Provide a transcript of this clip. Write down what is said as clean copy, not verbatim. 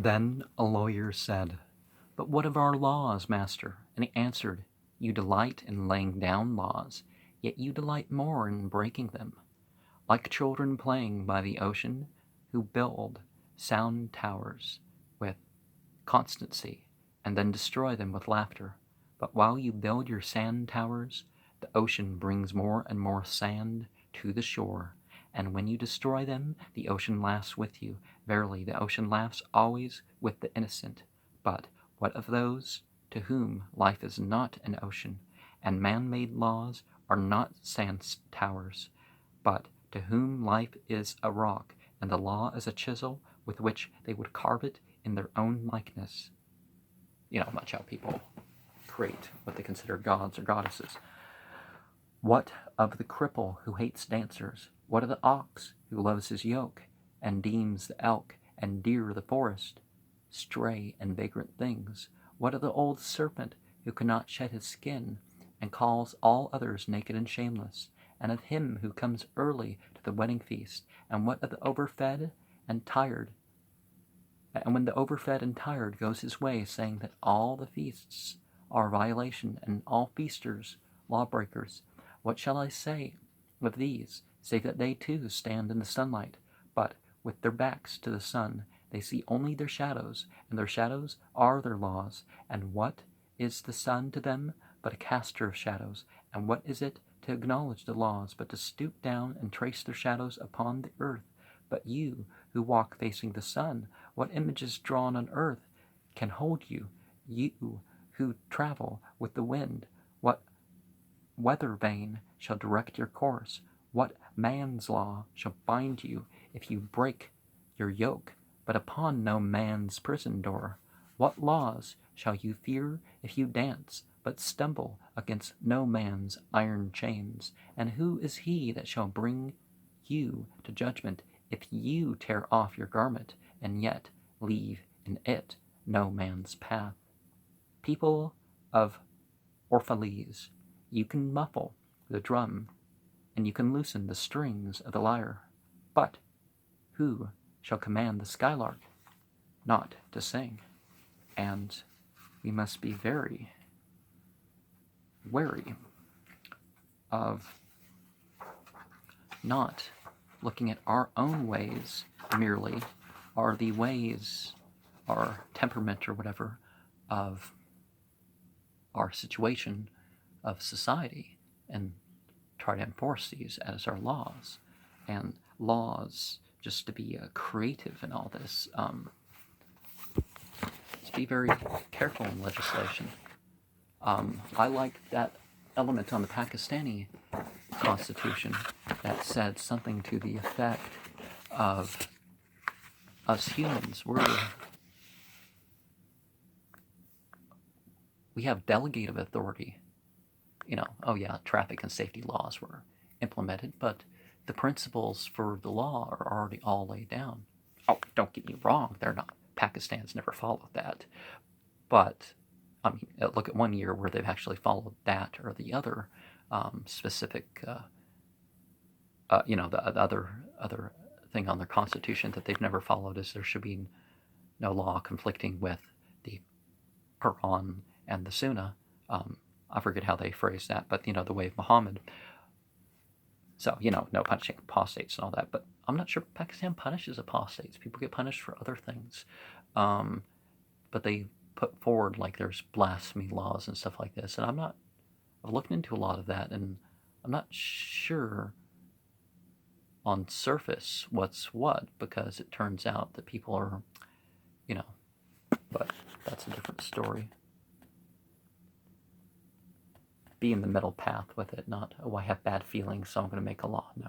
Then a lawyer said, "But what of our laws, master?" And he answered, "You delight in laying down laws, yet you delight more in breaking them. Like children playing by the ocean, who build sound towers with constancy, and then destroy them with laughter. But while you build your sand towers, the ocean brings more and more sand to the shore, and when you destroy them, the ocean laughs with you. Verily, the ocean laughs always with the innocent. But what of those to whom life is not an ocean, and man-made laws are not sand towers, but to whom life is a rock, and the law is a chisel with which they would carve it in their own likeness?" Much how people create what they consider gods or goddesses. "What of the cripple who hates dancers? What of the ox who loves his yoke, and deems the elk and deer the forest stray and vagrant things? What of the old serpent who cannot shed his skin, and calls all others naked and shameless? And of him who comes early to the wedding feast? And what of the overfed and tired? And when the overfed and tired goes his way, saying that all the feasts are violation, and all feasters lawbreakers, what shall I say of these, save that they too stand in the sunlight, but with their backs to the sun they see only their shadows, and their shadows are their laws. And what is the sun to them but a caster of shadows? And what is it to acknowledge the laws but to stoop down and trace their shadows upon the earth? But you who walk facing the sun, what images drawn on earth can hold you? You who travel with the wind, what weather vane shall direct your course? What man's law shall bind you if you break your yoke, but upon no man's prison door? What laws shall you fear if you dance, but stumble against no man's iron chains? And who is he that shall bring you to judgment if you tear off your garment, and yet leave in it no man's path? People of Orphalese, you can muffle the drum, and you can loosen the strings of the lyre, but who shall command the skylark not to sing? And we must be very wary of not looking at our own ways merely, or the ways, our temperament or whatever, of our situation of society, and try to enforce these as our laws. And laws, just to be creative in all this, just be very careful in legislation. I like that element on the Pakistani constitution that said something to the effect of us humans, we have delegative authority. Traffic and safety laws were implemented, but the principles for the law are already all laid down. Oh, don't get me wrong, they're not. Pakistan's never followed that. But, look at one year where they've actually followed that or the other specific, the other thing on their constitution that they've never followed is there should be no law conflicting with the Quran and the Sunnah. I forget how they phrase that, but the way of Muhammad. So, no punishing apostates and all that. But I'm not sure Pakistan punishes apostates. People get punished for other things. But they put forward like there's blasphemy laws and stuff like this. And I've looked into a lot of that, and I'm not sure on surface what's what, because it turns out that people are, but that's a different story. Be in the middle path with it, not, oh, I have bad feelings, so I'm going to make a law. No.